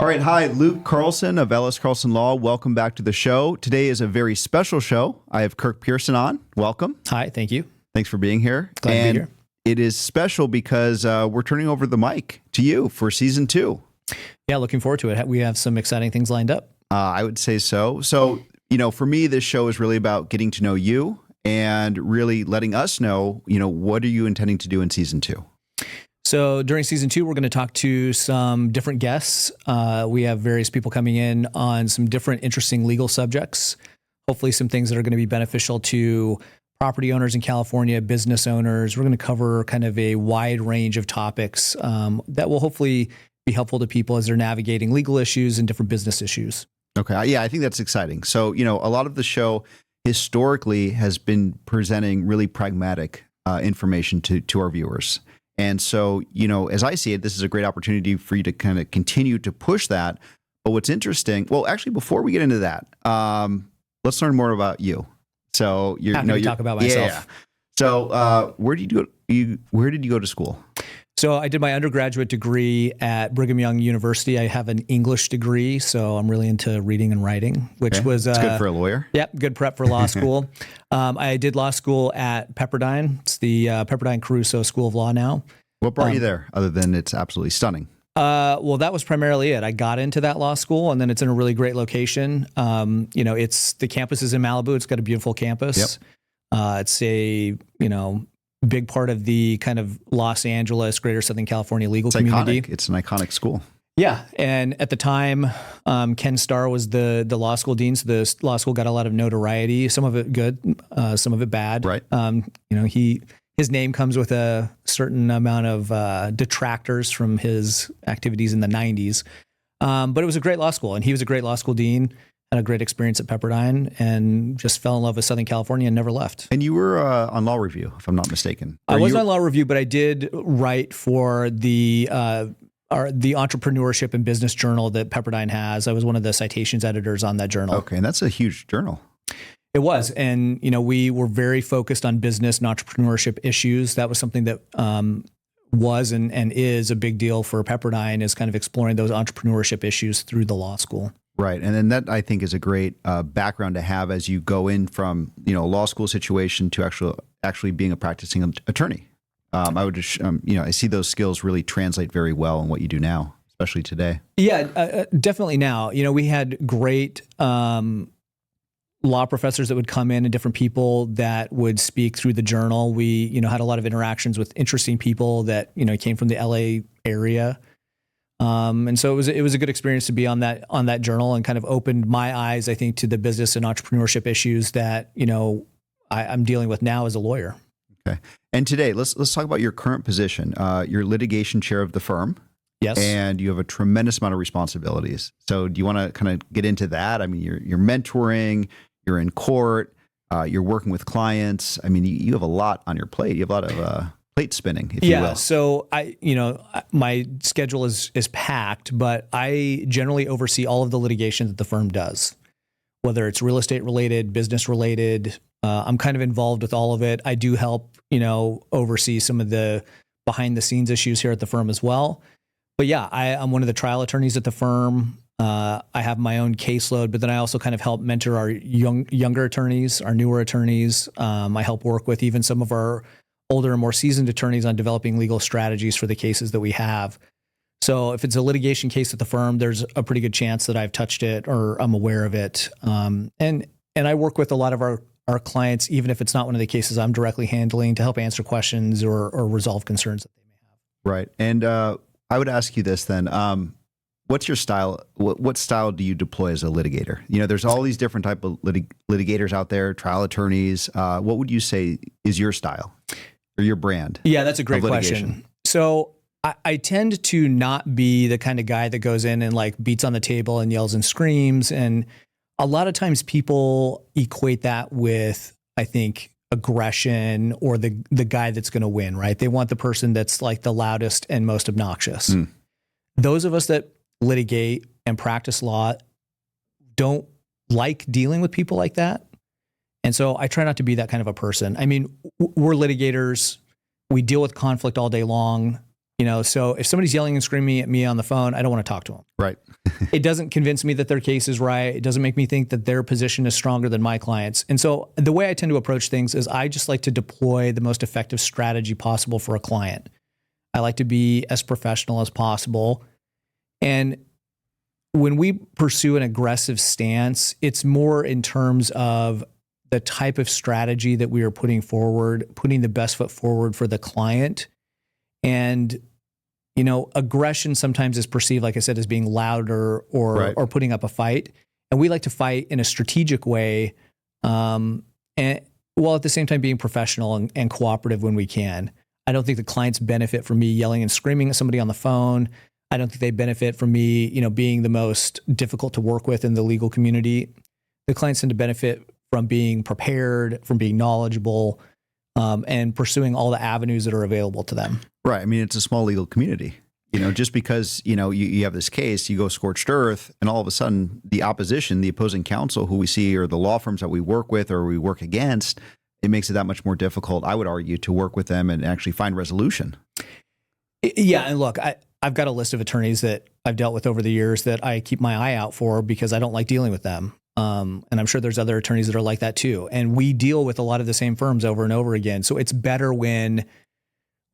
All right. Hi, Luke Carlson of LS Carlson Law. Welcome back to the show. Today is a very special show. I have Kirk Pearson on. Welcome. Hi. Thank you. Thanks for being here. Glad to be here. It is special because we're turning over the mic to you for season 2. Yeah, looking forward to it. We have some exciting things lined up. I would say so. So, for me, this show is really about getting to know you and really letting us know, what are you intending to do in season 2? So during season 2, we're going to talk to some different guests. We have various people coming in on some different interesting legal subjects, hopefully some things that are going to be beneficial to property owners in California, business owners. We're going to cover kind of a wide range of topics that will hopefully be helpful to people as they're navigating legal issues and different business issues. Okay. Yeah, I think that's exciting. So, a lot of the show historically has been presenting really pragmatic information to our viewers. And so, as I see it, this is a great opportunity for you to kind of continue to push that. But what's interesting, well, actually, before we get into that, let's learn more about you. So you're talk about myself. Yeah. So where did you go to school? So I did my undergraduate degree at Brigham Young University. I have an English degree, so I'm really into reading and writing, which was it's good for a lawyer. Yep, good prep for law school. I did law school at Pepperdine. It's the Pepperdine Caruso School of Law now. What brought you there, other than it's absolutely stunning? Well, that was primarily it. I got into that law school, and then it's in a really great location. It's the campus is in Malibu. It's got a beautiful campus. Yep. It's a big part of the kind of Los Angeles, Greater Southern California legal community. It's an iconic school. Yeah. And at the time, Ken Starr was the law school dean. So the law school got a lot of notoriety, some of it good, some of it bad. Right. His name comes with a certain amount of detractors from his activities in the 90s. But it was a great law school, and he was a great law school dean. Had a great experience at Pepperdine and just fell in love with Southern California and never left. And you were on Law Review, if I'm not mistaken. I wasn't on Law Review, but I did write for the entrepreneurship and business journal that Pepperdine has. I was one of the citations editors on that journal. Okay, and that's a huge journal. It was. And, we were very focused on business and entrepreneurship issues. That was something that was and is a big deal for Pepperdine, is kind of exploring those entrepreneurship issues through the law school. Right. And then that, I think, is a great background to have as you go in from, a law school situation to actually being a practicing attorney. I would just, I see those skills really translate very well in what you do now, especially today. Yeah, definitely now. We had great law professors that would come in and different people that would speak through the journal. We, had a lot of interactions with interesting people that, came from the LA area. And so it was a good experience to be on that journal, and kind of opened my eyes, I think, to the business and entrepreneurship issues that, I'm dealing with now as a lawyer. Okay. And today, let's talk about your current position. You're litigation chair of the firm. Yes. And you have a tremendous amount of responsibilities. So do you want to kind of get into that? I mean, you're mentoring, you're in court, you're working with clients. I mean, you have a lot on your plate. You have a lot of plate spinning, if you will. Yeah. So my schedule is packed, but I generally oversee all of the litigation that the firm does, whether it's real estate related, business related. I'm kind of involved with all of it. I do help, oversee some of the behind the scenes issues here at the firm as well. But yeah, I'm one of the trial attorneys at the firm. I have my own caseload, but then I also kind of help mentor our younger attorneys, our newer attorneys. I help work with even some of our older and more seasoned attorneys on developing legal strategies for the cases that we have. So if it's a litigation case at the firm, there's a pretty good chance that I've touched it or I'm aware of it. And I work with a lot of our clients, even if it's not one of the cases I'm directly handling, to help answer questions or resolve concerns that they may have. Right. And I would ask you this then. What's your style? What style do you deploy as a litigator? There's all these different type of litigators out there, trial attorneys. What would you say is your style or your brand? Yeah, that's a great question. So I tend to not be the kind of guy that goes in and like beats on the table and yells and screams. And a lot of times people equate that with, I think, aggression or the guy that's going to win, right? They want the person that's like the loudest and most obnoxious. Those of us that litigate and practice law don't like dealing with people like that. And so I try not to be that kind of a person. I mean, we're litigators. We deal with conflict all day long. So if somebody's yelling and screaming at me on the phone, I don't want to talk to them. Right. It doesn't convince me that their case is right. It doesn't make me think that their position is stronger than my client's. And so the way I tend to approach things is I just like to deploy the most effective strategy possible for a client. I like to be as professional as possible. And when we pursue an aggressive stance, it's more in terms of the type of strategy that we are putting forward, putting the best foot forward for the client. And, aggression sometimes is perceived, like I said, as being louder or putting up a fight. And we like to fight in a strategic way, and while at the same time being professional and cooperative when we can. I don't think the clients benefit from me yelling and screaming at somebody on the phone. I don't think they benefit from me, being the most difficult to work with in the legal community. The clients tend to benefit from being prepared, from being knowledgeable, and pursuing all the avenues that are available to them. Right. I mean, it's a small legal community. Just because, you have this case, you go scorched earth, and all of a sudden the opposition, the opposing counsel who we see, or the law firms that we work with or we work against, it makes it that much more difficult, I would argue, to work with them and actually find resolution. Yeah. And look, I've got a list of attorneys that I've dealt with over the years that I keep my eye out for because I don't like dealing with them. And I'm sure there's other attorneys that are like that too. And we deal with a lot of the same firms over and over again. So it's better when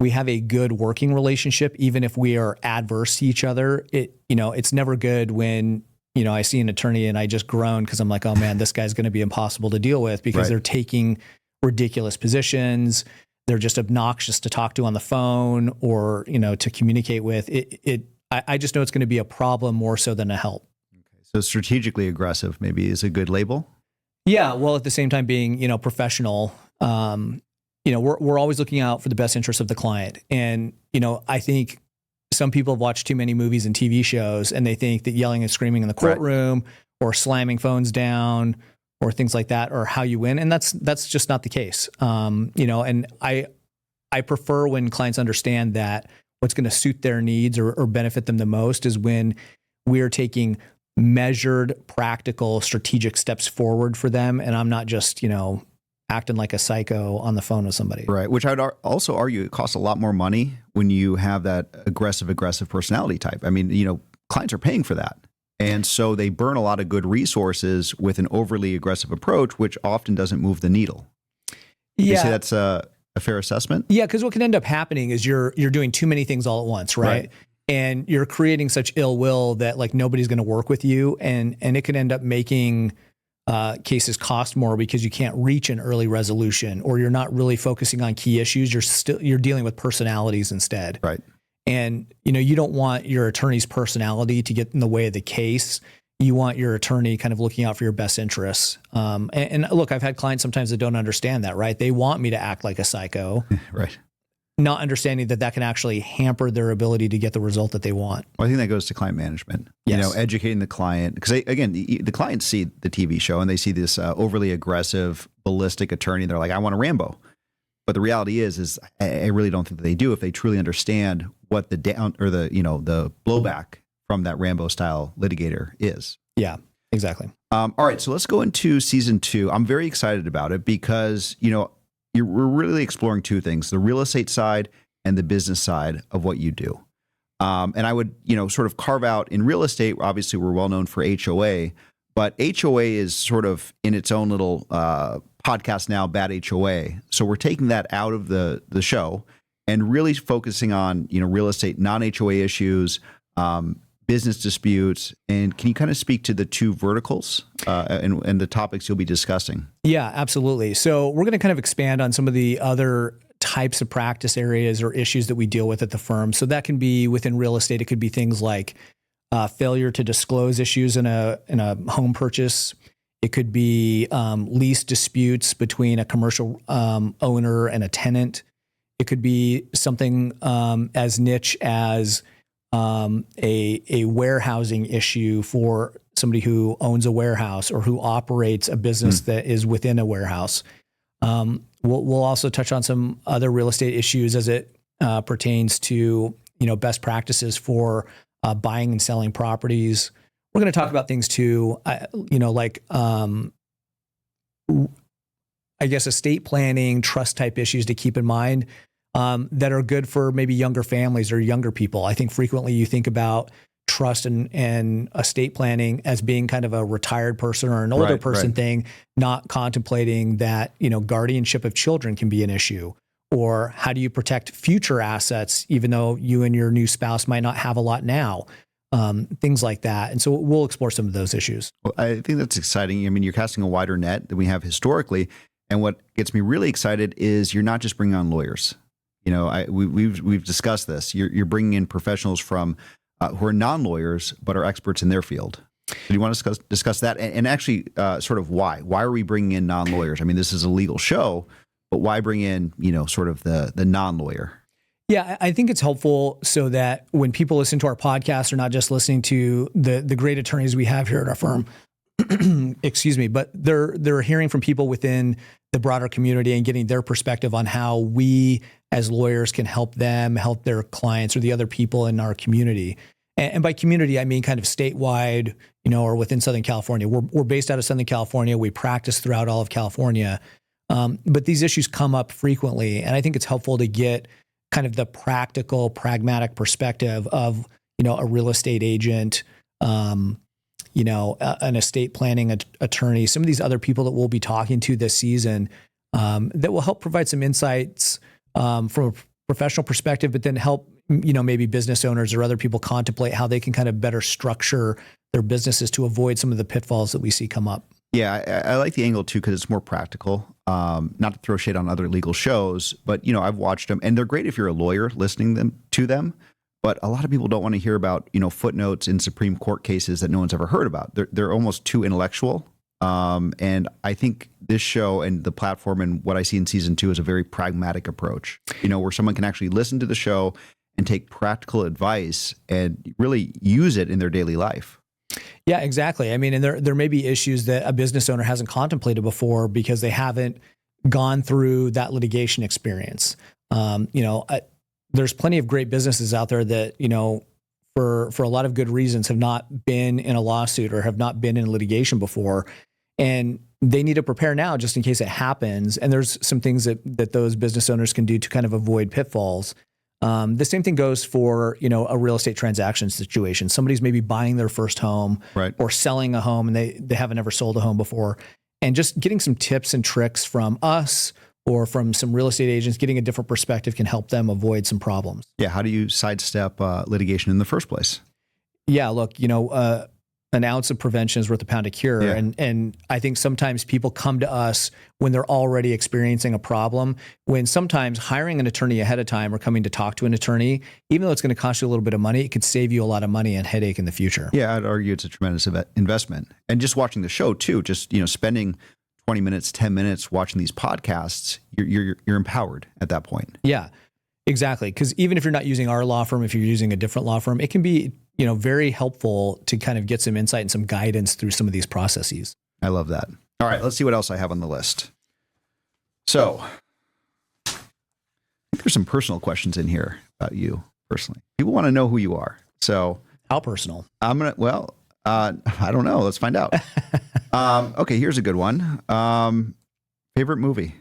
we have a good working relationship, even if we are adverse to each other. It's never good when, I see an attorney and I just groan because I'm like, oh man, this guy's going to be impossible to deal with because they're taking ridiculous positions. They're just obnoxious to talk to on the phone or, to communicate with. I just know it's going to be a problem more so than a help. Okay. So strategically aggressive maybe is a good label. Yeah. Well, at the same time being, professional, we're always looking out for the best interests of the client. And, I think some people have watched too many movies and TV shows and they think that yelling and screaming in the courtroom or slamming phones down or things like that are how you win. And that's just not the case. And I prefer when clients understand that what's going to suit their needs or benefit them the most is when we are taking measured, practical, strategic steps forward for them. And I'm not just, acting like a psycho on the phone with somebody. Right. Which I'd also argue it costs a lot more money when you have that aggressive personality type. I mean, clients are paying for that. And so they burn a lot of good resources with an overly aggressive approach, which often doesn't move the needle. Yeah. You say that's a fair assessment? Yeah. Because what can end up happening is you're doing too many things all at once, right? And you're creating such ill will that like nobody's going to work with you. And it can end up making cases cost more because you can't reach an early resolution or you're not really focusing on key issues. You're dealing with personalities instead. Right. And, you don't want your attorney's personality to get in the way of the case. You want your attorney kind of looking out for your best interests. And look, I've had clients sometimes that don't understand that, right? They want me to act like a psycho. Right. Not understanding that can actually hamper their ability to get the result that they want. Well, I think that goes to client management, yes. Educating the client. Because again, the clients see the TV show and they see this overly aggressive, ballistic attorney. They're like, I want a Rambo. But the reality is I really don't think that they do if they truly understand what the the blowback from that Rambo style litigator is. Yeah, exactly. All right. So let's go into season 2. I'm very excited about it because, we're really exploring two things, the real estate side and the business side of what you do. And I would, sort of carve out in real estate, obviously we're well known for HOA, but HOA is sort of in its own little podcast now, Bad HOA. So we're taking that out of the show and really focusing on, real estate, non-HOA issues, business disputes. And can you kind of speak to the two verticals and the topics you'll be discussing? Yeah, absolutely. So we're going to kind of expand on some of the other types of practice areas or issues that we deal with at the firm. So that can be within real estate. It could be things like failure to disclose issues in a home purchase. It could be lease disputes between a commercial owner and a tenant. It could be something as niche as a warehousing issue for somebody who owns a warehouse or who operates a business that is within a warehouse. We'll also touch on some other real estate issues as it pertains to, best practices for buying and selling properties. We're going to talk about things too, like, I guess estate planning, trust type issues to keep in mind. that are good for maybe younger families or younger people. I think frequently you think about trust and estate planning as being kind of a retired person or an older person thing, not contemplating that, guardianship of children can be an issue. Or how do you protect future assets, even though you and your new spouse might not have a lot now? Things like that. And so we'll explore some of those issues. Well, I think that's exciting. I mean, you're casting a wider net than we have historically. And what gets me really excited is you're not just bringing on lawyers. We've discussed this. You're bringing in professionals from who are non-lawyers, but are experts in their field. Do you want to discuss that? And actually sort of why? Why are we bringing in non-lawyers? I mean, this is a legal show, but why bring in, sort of the non-lawyer? Yeah, I think it's helpful so that when people listen to our podcast, they're not just listening to the great attorneys we have here at our firm, excuse me, but they're hearing from people within the broader community and getting their perspective on how we as lawyers can help them, help their clients or the other people in our community. And by community, I mean kind of statewide, or within Southern California. We're based out of Southern California. We practice throughout all of California. But these issues come up frequently. And I think it's helpful to get kind of the practical, pragmatic perspective of, a real estate agent, an estate planning attorney, some of these other people that we'll be talking to this season that will help provide some insights from a professional perspective, but then help, maybe business owners or other people contemplate how they can kind of better structure their businesses to avoid some of the pitfalls that we see come up. Yeah, I like the angle too because it's more practical. Not to throw shade on other legal shows, but I've watched them, and they're great if you're a lawyer listening to them. But a lot of people don't want to hear about footnotes in Supreme Court cases that no one's ever heard about. They're almost too intellectual. And I think this show and the platform and what I see in season 2 is a very pragmatic approach. Where someone can actually listen to the show and take practical advice and really use it in their daily life. Yeah, exactly. I mean, and there may be issues that a business owner hasn't contemplated before because they haven't gone through that litigation experience. There's plenty of great businesses out there that, for a lot of good reasons have not been in a lawsuit or have not been in litigation before. And they need to prepare now just in case it happens. And there's some things that those business owners can do to kind of avoid pitfalls. The same thing goes for, a real estate transaction situation. Somebody's maybe buying their first home or selling a home and they haven't ever sold a home before. And just getting some tips and tricks from us or from some real estate agents, getting a different perspective can help them avoid some problems. Yeah. How do you sidestep litigation in the first place? Yeah, look, an ounce of prevention is worth a pound of cure. Yeah. And I think sometimes people come to us when they're already experiencing a problem, when sometimes hiring an attorney ahead of time or coming to talk to an attorney, even though it's going to cost you a little bit of money, it could save you a lot of money and headache in the future. Yeah, I'd argue it's a tremendous investment. And just watching the show too, just, spending 20 minutes, 10 minutes watching these podcasts, you're empowered at that point. Yeah, exactly. Because even if you're not using our law firm, if you're using a different law firm, it can be very helpful to kind of get some insight and some guidance through some of these processes. I love that. All right, let's see what else I have on the list. So I think there's some personal questions in here about you personally. People want to know who you are. So how personal? I don't know. Let's find out. Okay, here's a good one. Favorite movie?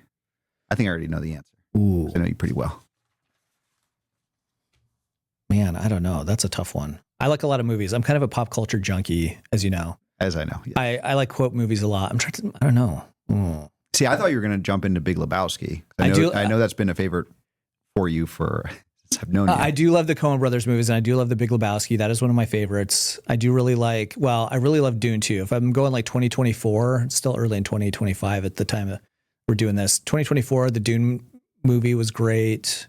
I think I already know the answer. Ooh. I know you pretty well. Man, I don't know. That's a tough one. I like a lot of movies. I'm kind of a pop culture junkie, as you know. As I know. Yeah. I like quote movies a lot. I don't know. See, I thought you were going to jump into Big Lebowski. I know that's been a favorite for you since I've known you. I do love the Coen Brothers movies, and I do love the Big Lebowski. That is one of my favorites. I do really I really love Dune too. If I'm going like 2024, it's still early in 2025 at the time we're doing this. 2024, the Dune movie was great.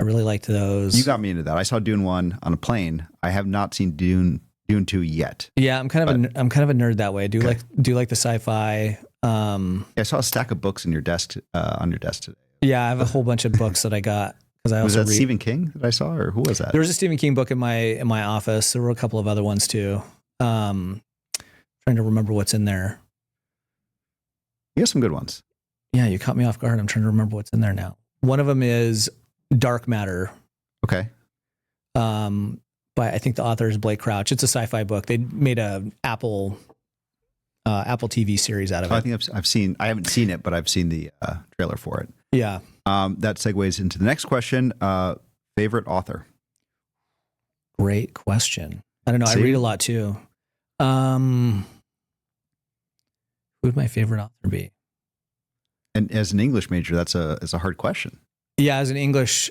I really liked those. You got me into that. I saw Dune 1 on a plane. I have not seen Dune 2 yet. Yeah, I'm kind of a nerd that way. I do like the sci-fi. I saw a stack of books on your desk today. Yeah, I have a whole bunch of books that I got because I also was that Stephen King that I saw, or who was that? There was a Stephen King book in my office. There were a couple of other ones too. Trying to remember what's in there. You have some good ones. Yeah, you caught me off guard. I'm trying to remember what's in there now. One of them is Dark Matter. Okay. But I think the author is Blake Crouch. It's a sci-fi book. They made a Apple TV series out of it. I think I haven't seen it, but I've seen the trailer for it. Yeah. That segues into the next question. Favorite author? Great question. I don't know. See? I read a lot too. Who would my favorite author be? And as an English major, that's a hard question. Yeah, as an English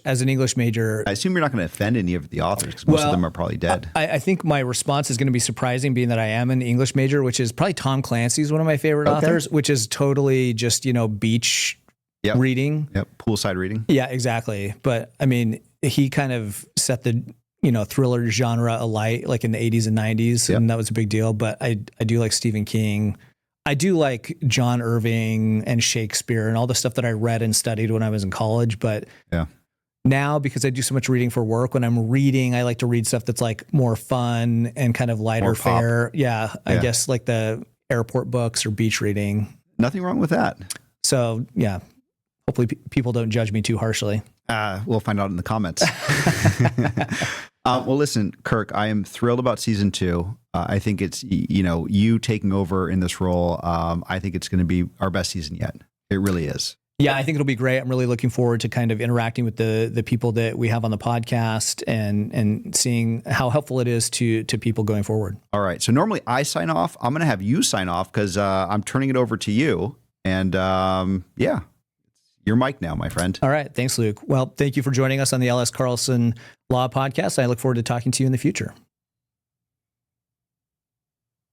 major, I assume you're not going to offend any of the authors because most of them are probably dead. I think my response is going to be surprising, being that I am an English major, which is probably Tom Clancy's one of my favorite authors, which is totally just, beach reading. Yep, poolside reading. Yeah, exactly. But I mean, he kind of set the thriller genre alight, like in the 80s and 90s, and that was a big deal. But I do like Stephen King. I do like John Irving and Shakespeare and all the stuff that I read and studied when I was in college. But now, because I do so much reading for work, when I'm reading, I like to read stuff that's like more fun and kind of lighter fare. Yeah, I guess like the airport books or beach reading. Nothing wrong with that. So yeah, hopefully people don't judge me too harshly. We'll find out in the comments. Well, listen, Kirk, I am thrilled about season 2. I think it's, you taking over in this role. I think it's going to be our best season yet. It really is. Yeah, I think it'll be great. I'm really looking forward to kind of interacting with the people that we have on the podcast and seeing how helpful it is to people going forward. All right. So normally I sign off. I'm going to have you sign off because I'm turning it over to you. And your mic now, my friend. All right. Thanks, Luke. Well, thank you for joining us on the LS Carlson Law Podcast. I look forward to talking to you in the future.